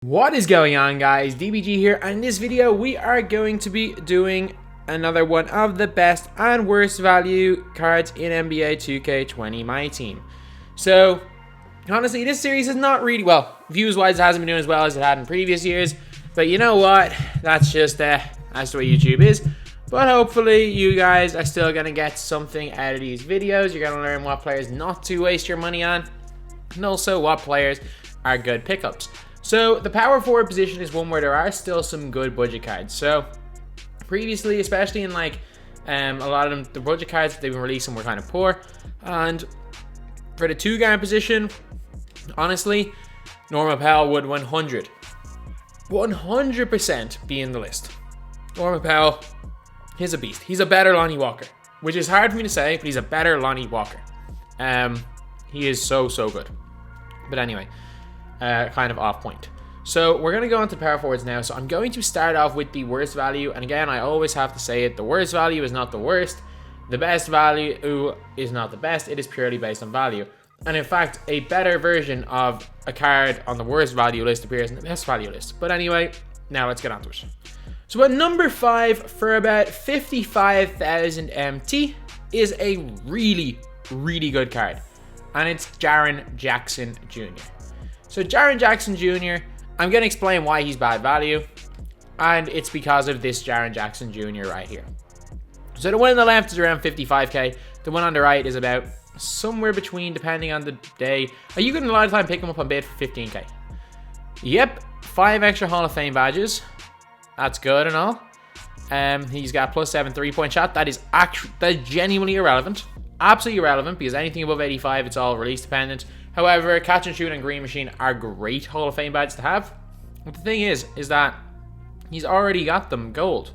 What is going on, guys? DBG here, and in this video we are going to be doing another one of the best and worst value cards in NBA 2K20 MyTEAM. So honestly, this series is not really, well, views wise it hasn't been doing as well as it had in previous years, but you know what, that's just that's the way YouTube is. But hopefully you guys are still gonna get something out of these videos. You're gonna learn what players not to waste your money on, and also what players are good pickups. So the power forward position is one where there are still some good budget cards. So previously, especially in like a lot of them, the budget cards that they've been releasing were kind of poor. And for the two-guard position, honestly, Norman Powell would 100% be in the list. Norman Powell, he's a beast. He's a better Lonnie Walker, which is hard for me to say, but he's a better Lonnie Walker. He is so good. But anyway, kind of off point. So we're going to go on to power forwards now. So I'm going to start off with the worst value. And again, I always have to say it. The worst value is not the worst. The best value is not the best. It is purely based on value. And in fact, a better version of a card on the worst value list appears in the best value list. But anyway, now let's get on to it. So at number 5, for about 55,000 MT, is a really good card. And it's Jaren Jackson Jr. So Jaren Jackson Jr., I'm going to explain why he's bad value. And it's because of this Jaren Jackson Jr. right here. So the one on the left is around 55k. The one on the right is about somewhere between, depending on the day. You can a lot of time pick him up on bid for 15k. Yep, 5 extra Hall of Fame badges. That's good and all. He's got +7 3-point shot. That is genuinely irrelevant. Absolutely irrelevant, because anything above 85, it's all release dependent. However, catch and shoot and green machine are great Hall of Fame badges to have. But the thing is that he's already got them gold.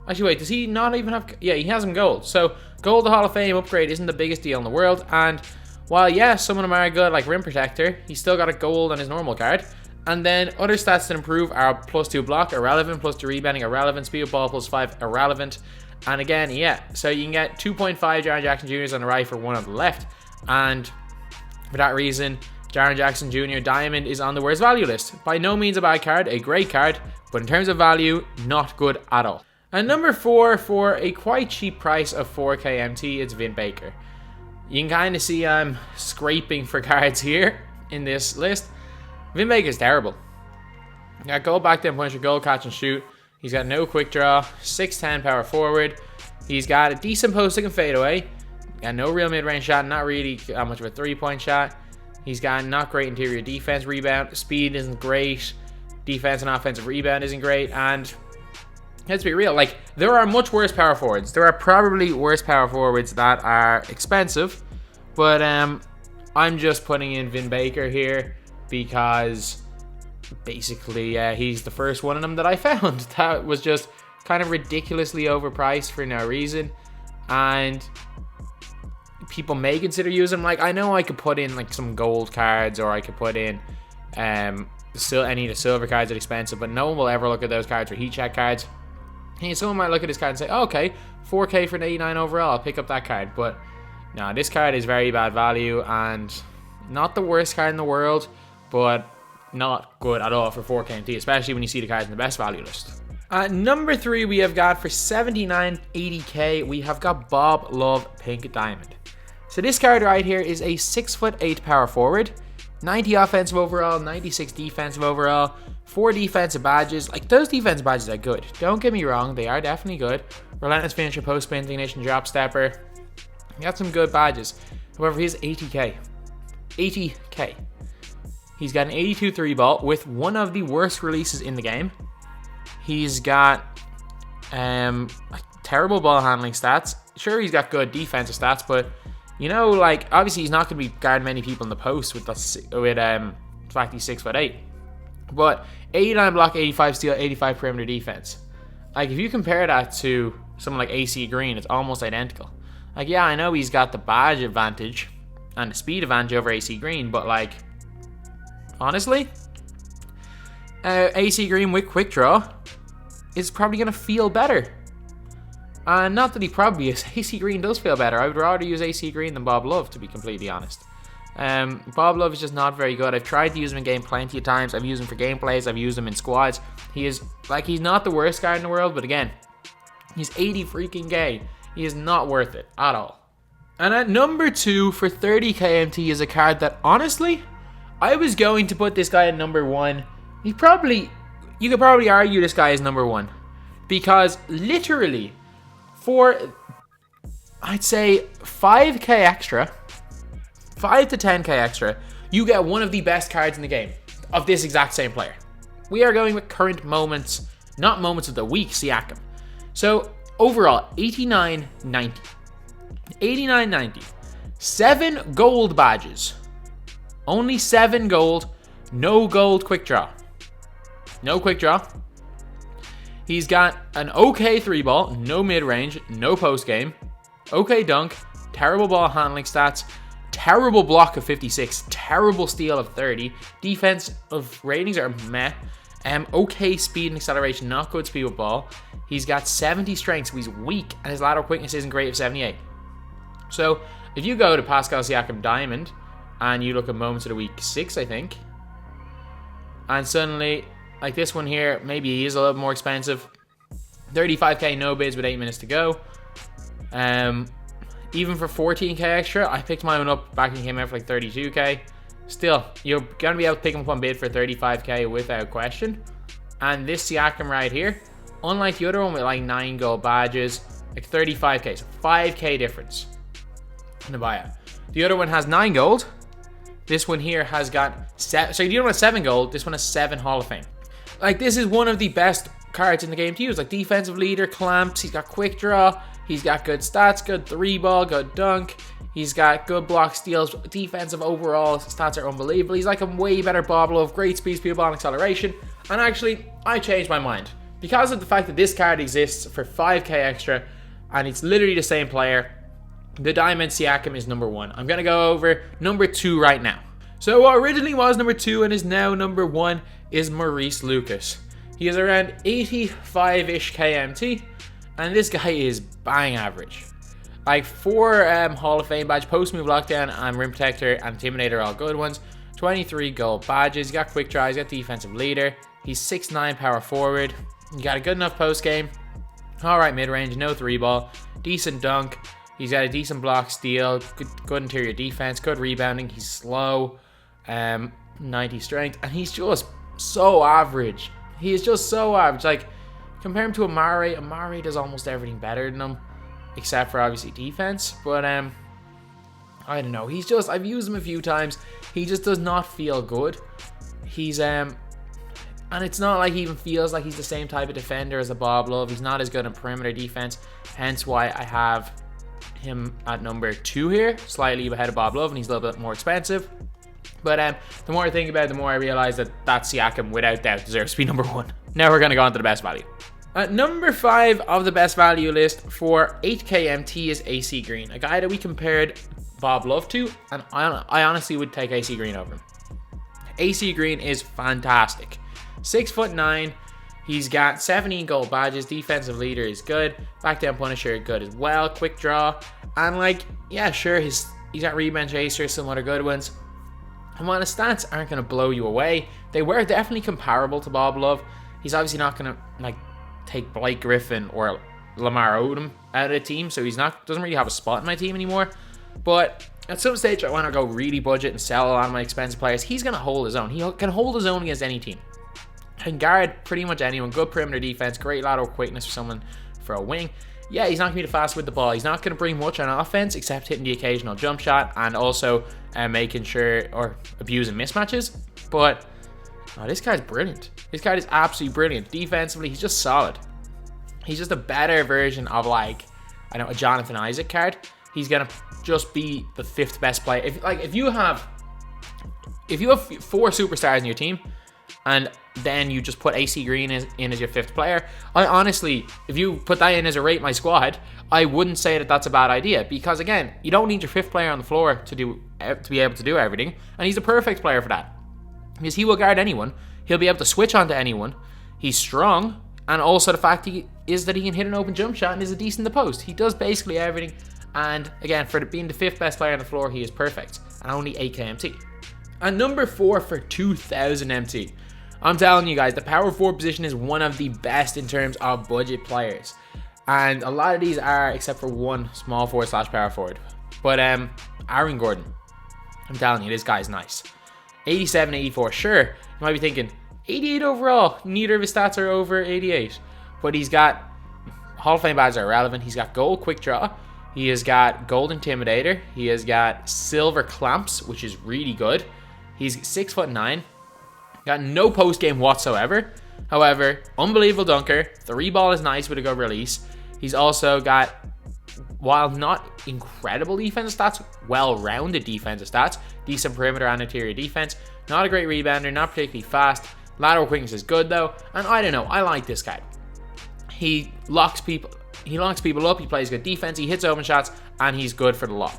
Actually, wait, does he not even have... Yeah, he has them gold. So, gold to Hall of Fame upgrade isn't the biggest deal in the world. And while, yeah, some of them are good, like Rim Protector, he's still got a gold on his normal card. And then other stats that improve are +2 block, irrelevant, +2 rebounding, irrelevant, speed of ball, +5, irrelevant. And again, yeah, so you can get 2.5 Jaren Jackson Jr.'s on the right for 1 on the left. And for that reason, Jaren Jackson Jr. Diamond is on the worst value list. By no means a bad card, a great card, but in terms of value, not good at all. And number 4, for a quite cheap price of 4k MT, it's VIN Baker. You can kind of see I'm scraping for cards here in this list. VIN Baker is terrible. You got gold back down puncher, gold catch and shoot. He's got no quick draw, 6'10 power forward. He's got a decent posting and fadeaway. Got no real mid-range shot, not really that much of a 3-point shot. He's got not great interior defense, rebound. Speed isn't great. Defense and offensive rebound isn't great. And let's be real, like, there are much worse power forwards. There are probably worse power forwards that are expensive. But I'm just putting in VIN Baker here because basically he's the first one of them that I found that was just kind of ridiculously overpriced for no reason. And people may consider using them. Like, I know I could put in like some gold cards, or I could put in any of the silver cards that are expensive, but no one will ever look at those cards for heat check cards. And someone might look at this card and say, oh, okay, 4k for an 89 overall, I'll pick up that card. But no, this card is very bad value and not the worst card in the world, but not good at all for 4k MT, especially when you see the cards in the best value list. At number 3, we have got for 79.80k, we have got Bob Love Pink Diamond. So this card right here is a 6'8" power forward, 90 offensive overall, 96 defensive overall, 4 defensive badges. Like, those defensive badges are good. Don't get me wrong, they are definitely good. Relentless finisher, post spin, ignition, drop stepper. You got some good badges. However, he's 80k. 80k. He's got an 82 3 ball with one of the worst releases in the game. He's got terrible ball handling stats. Sure, he's got good defensive stats, but you know, like, obviously he's not going to be guarding many people in the post with the fact he's 6'8". But 89 block, 85 steal, 85 perimeter defense. Like, if you compare that to someone like AC Green, it's almost identical. Like, yeah, I know he's got the badge advantage and the speed advantage over AC Green, but like, honestly, AC Green with quick draw is probably going to feel better. Not that he probably is. AC Green does feel better. I would rather use AC Green than Bob Love, to be completely honest. Bob Love is just not very good. I've tried to use him in game plenty of times. I've used him for gameplays. I've used him in squads. He's not the worst guard in the world, but again, he's 80 freaking K. He is not worth it at all. And at number 2 for 30 KMT is a card that, honestly, I was going to put this guy at number 1. You could probably argue this guy is number 1. Because literally, for, I'd say, 5k extra, 5 to 10k extra, you get one of the best cards in the game of this exact same player. We are going with current moments, not moments of the week, Siakam. So, overall, 89.90. 89.90. 7 gold badges. Only 7 gold. No gold quick draw. No quick draw. He's got an okay 3-ball. No mid-range. No post-game. Okay dunk. Terrible ball handling stats. Terrible block of 56. Terrible steal of 30. Defense of ratings are meh. Okay speed and acceleration. Not good speed with ball. He's got 70 strength, so he's weak. And his lateral quickness isn't great of 78. So, if you go to Pascal Siakam Diamond, and you look at moments of the week 6, I think, and suddenly, like this one here, maybe he is a little more expensive. 35k no bids with 8 minutes to go. Even for 14k extra, I picked mine up back when he came out for like 32k. Still, you're going to be able to pick him up on bid for 35k without question. And this Siakam right here, unlike the other one with like 9 gold badges, like 35k, so 5k difference in the buyout. The other one has 9 gold. This one here has got 7. So the other one has 7 gold. This one has 7 Hall of Fame. Like, this is one of the best cards in the game to use. Like, defensive leader, clamps. He's got quick draw. He's got good stats, good 3-ball, good dunk. He's got good block steals. Defensive overall stats are unbelievable. He's like a way better Bob Love. Great speed, speed, ball, and acceleration. And actually, I changed my mind. Because of the fact that this card exists for 5k extra, and it's literally the same player, the Diamond Siakam is number 1. I'm going to go over number 2 right now. So what originally was number 2 and is now number 1 is Maurice Lucas. He is around 85-ish KMT, and this guy is bang average. Like 4 Hall of Fame badge, post move, lockdown, and rim protector, and intimidator are all good ones. 23 gold badges. He's got quick draw. He's got defensive leader. He's 6'9" power forward. He got a good enough post game. All right mid range, no 3-ball, decent dunk. He's got a decent block steal, good interior defense, good rebounding. He's slow, 90 strength, and he's just so average. He is just so average. Like, compare him to Amare. Amare does almost everything better than him, except for obviously defense. But I don't know. He's just, I've used him a few times. He just does not feel good. He's and it's not like he even feels like he's the same type of defender as a Bob Love. He's not as good in perimeter defense. Hence why I have him at number 2 here, slightly ahead of Bob Love, and he's a little bit more expensive. But the more I think about it, the more I realize that Siakam, without doubt, deserves to be number 1. Now we're going to go on to the best value. At number 5 of the best value list for 8k MT is AC Green, a guy that we compared Bob Love to, and I honestly would take AC Green over him. AC Green is fantastic. 6'9". He's got 17 gold badges. Defensive leader is good. Back down punisher good as well. Quick draw. And like, yeah, sure, he's got rebound chaser, some other good ones. And while his stats aren't going to blow you away, they were definitely comparable to Bob Love. He's obviously not going to like take Blake Griffin or Lamar Odom out of the team, so doesn't really have a spot in my team anymore. But at some stage, I want to go really budget and sell a lot of my expensive players. He's going to hold his own. He can hold his own against any team. Can guard pretty much anyone. Good perimeter defense. Great lateral quickness for someone for a wing. Yeah, he's not going to be the fastest with the ball. He's not going to bring much on offense except hitting the occasional jump shot and also making sure or abusing mismatches. But this guy's brilliant. This guy is absolutely brilliant. Defensively, he's just solid. He's just a better version of like, I know, a Jonathan Isaac card. He's going to just be the 5th best player. If you have 4 superstars in your team, and then you just put AC Green in as your 5th player, I honestly, if you put that in as a rate my squad, I wouldn't say that that's a bad idea, because again, you don't need your 5th player on the floor to be able to do everything, and he's the perfect player for that, because he will guard anyone, he'll be able to switch onto anyone, he's strong, and also the fact that he can hit an open jump shot and is a decent to post. He does basically everything, And again, for being the 5th best player on the floor, he is perfect. And only 8k MT. And number 4 for 2000 MT. I'm telling you guys, the power forward position is one of the best in terms of budget players. And a lot of these are, except for one small forward / power forward. But Aaron Gordon, I'm telling you, this guy's nice. 87, 84, sure. You might be thinking, 88 overall. Neither of his stats are over 88. But he's got, Hall of Fame badges are irrelevant. He's got gold quick draw. He has got gold intimidator. He has got silver clamps, which is really good. He's 6'9". Got no post game whatsoever. However, unbelievable dunker. 3-ball is nice with a good release. He's also got, while not incredible defensive stats, well-rounded defensive stats. Decent perimeter and interior defense. Not a great rebounder, not particularly fast. Lateral quickness is good though. And I don't know, I like this guy. He locks people up, he plays good defense, he hits open shots, and he's good for the lob.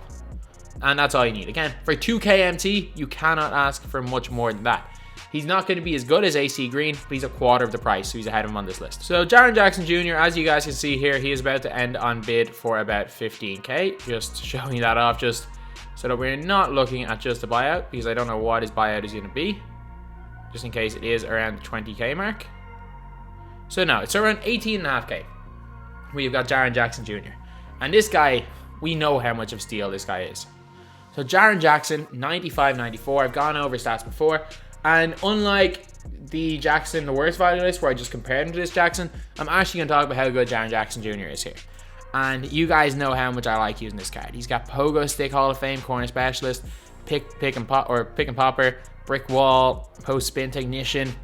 And that's all you need. Again, for 2k MT, you cannot ask for much more than that. He's not going to be as good as AC Green, but he's a quarter of the price, so he's ahead of him on this list. So Jaren Jackson Jr., as you guys can see here, he is about to end on bid for about 15k. Just showing that off, just so that we're not looking at just a buyout, because I don't know what his buyout is going to be, just in case it is around the 20k mark. So no, it's around 18.5k. We've got Jaren Jackson Jr. And this guy, we know how much of a steal this guy is. So Jaren Jackson, 95-94. I've gone over stats before. And unlike the Jackson, the worst value list, where I just compared him to this Jackson, I'm actually going to talk about how good Jaren Jackson Jr. is here. And you guys know how much I like using this card. He's got Pogo Stick Hall of Fame, corner specialist, pick and popper, brick wall, post spin technician.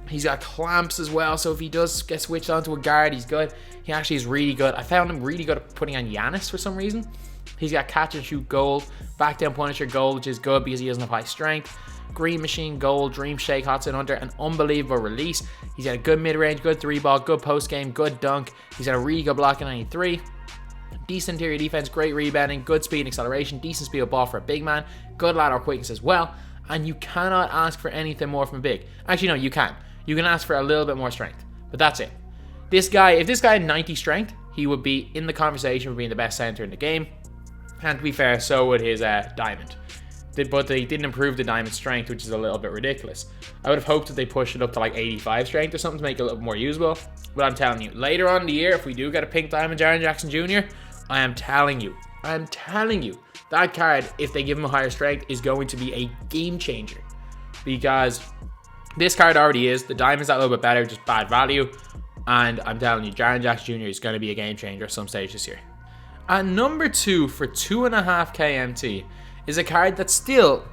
He's got clamps as well, so if he does get switched onto a guard, he's good. He actually is really good. I found him really good at putting on Giannis for some reason. He's got catch and shoot gold, back down Punisher gold, which is good because he doesn't have high strength. Green Machine gold, Dream Shake, Hot Sit Hunter, an unbelievable release. He's got a good mid-range, good 3-ball, good post game, good dunk. He's got a really good block in 93. Decent interior defense, great rebounding, good speed and acceleration, decent speed of ball for a big man, good lateral quickness as well. And you cannot ask for anything more from a big. Actually, no, you can. You can ask for a little bit more strength, but that's it. This guy, if this guy had 90 strength, he would be in the conversation for being the best center in the game. And to be fair, so would his diamond. But they didn't improve the diamond strength, which is a little bit ridiculous. I would have hoped that they pushed it up to like 85 strength or something to make it a little more usable. But I'm telling you, later on in the year, if we do get a pink diamond Jaren Jackson Jr., I am telling you, that card, if they give him a higher strength, is going to be a game changer. Because this card already is. The diamond's that little bit better, just bad value. And I'm telling you, Jaren Jackson Jr. is going to be a game changer at some stage this year. And number 2 for 2.5k MT is a card that still,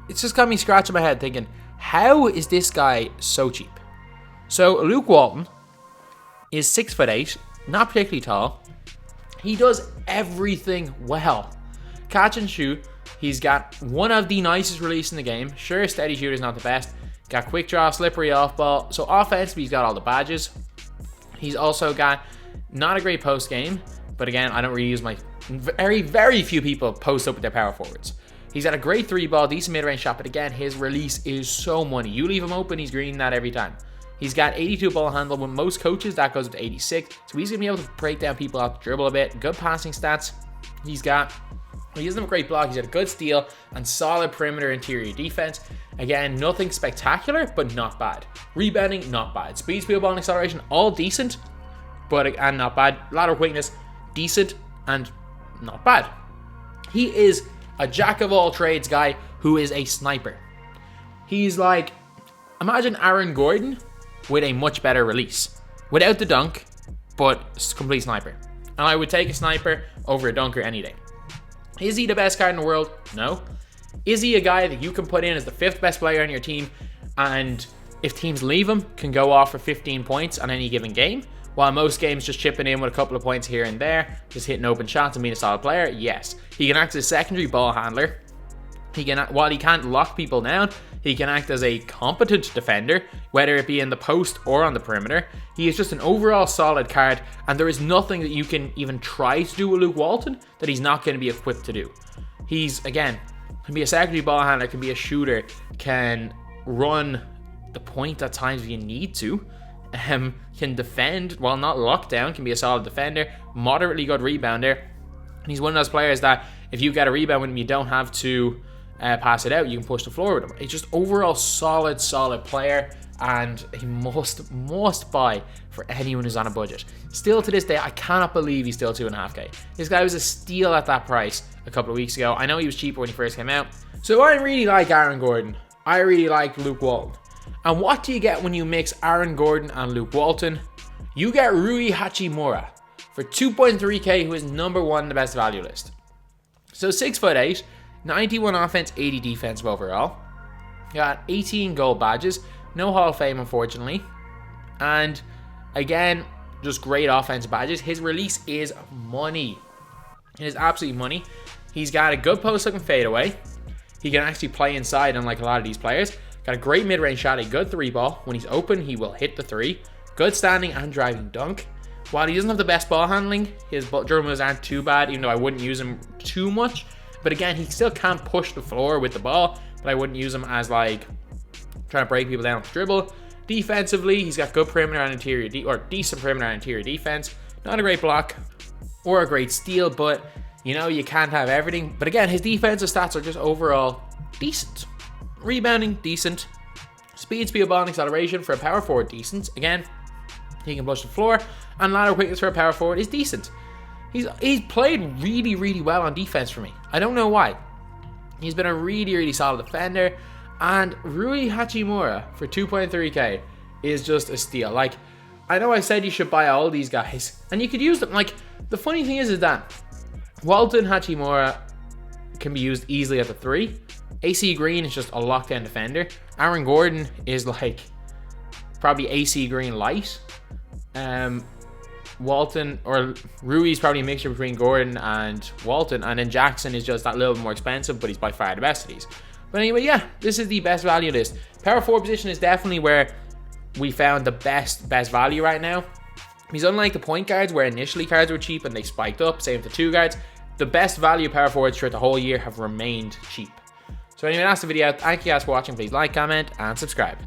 it's just got me scratching my head thinking, how is this guy so cheap? So Luke Walton is 6'8", not particularly tall. He does everything well. Catch and shoot. He's got one of the nicest releases in the game. Sure, steady shooter's not the best. Got quick draw, slippery off ball. So offensively, he's got all the badges. He's also got not a great post game, but again, I don't really use my very few people post up with their power forwards. He's got a great 3-ball, decent mid-range shot, but again, his release is so money. You leave him open, he's greening that every time. He's got 82 ball handle. With most coaches, that goes up to 86. So he's going to be able to break down people off the dribble a bit. Good passing stats. He doesn't have a great block. He's got a good steal and solid perimeter interior defense. Again, nothing spectacular, but not bad. Rebounding, not bad. Speed, ball, and acceleration, all decent, and not bad. Lateral quickness, decent, and not bad. He is a jack of all trades guy who is a sniper. He's like, imagine Aaron Gordon with a much better release. Without the dunk, but complete sniper. And I would take a sniper over a dunker any day. Is he the best card in the world? No. Is he a guy that you can put in as the 5th best player on your team, and if teams leave him, can go off for 15 points on any given game? While most games just chipping in with a couple of points here and there, just hitting open shots and being a solid player? Yes. He can act as a secondary ball handler. While he can't lock people down, he can act as a competent defender, whether it be in the post or on the perimeter. He is just an overall solid card, and there is nothing that you can even try to do with Luke Walton that he's not going to be equipped to do. He's, again, can be a secondary ball handler, can be a shooter, can run the point at times if you need to, can defend while not locked down, can be a solid defender, moderately good rebounder, And he's one of those players that if you get a rebound with him, you don't have to pass it out. You can push the floor with him. He's just overall solid player, and he must buy for anyone who's on a budget. Still to this day, I cannot believe he's still 2.5K. This guy was a steal at that price a couple of weeks ago. I know he was cheaper when he first came out. So I really like Aaron Gordon. I really like Luke Walton. And what do you get when you mix Aaron Gordon and Luke Walton? You get Rui Hachimura for 2.3K, who is number 1 in the best value list. So 6'8", 91 offense, 80 defensive overall. Got 18 gold badges. No Hall of Fame, unfortunately. And again, just great offensive badges. His release is money. It is absolutely money. He's got a good post-looking fadeaway. He can actually play inside, unlike a lot of these players. Got a great mid-range shot, a good 3-ball. When he's open, he will hit the 3. Good standing and driving dunk. While he doesn't have the best ball handling, his dribble moves aren't too bad, even though I wouldn't use him too much. But again, he still can't push the floor with the ball, but I wouldn't use him as like trying to break people down with the dribble. Defensively, he's got good perimeter and interior, or decent perimeter and interior defense. Not a great block or a great steal, but you know, you can't have everything. But again, his defensive stats are just overall decent. Rebounding, decent. Speed, ball, and acceleration for a power forward, decent. Again, he can push the floor, and lateral quickness for a power forward is decent. He's played really well on defense for me. I don't know why. He's been a really solid defender. And Rui Hachimura for 2.3K is just a steal. Like, I know I said you should buy all these guys, and you could use them. Like, the funny thing is that Walton Hachimura can be used easily at the 3. AC Green is just a lockdown defender. Aaron Gordon is like probably AC Green light. Walton or Rui is probably a mixture between Gordon and Walton, and then Jackson is just that little bit more expensive, but he's by far the best of these. But anyway, yeah, this is the best value list. Power forward position is definitely where we found the best value right now. He's unlike the point guards, where initially cards were cheap and they spiked up. Same with the 2 guards. The best value power forwards throughout the whole year have remained cheap. So anyway, that's the video. Thank you guys for watching. Please like, comment, and subscribe.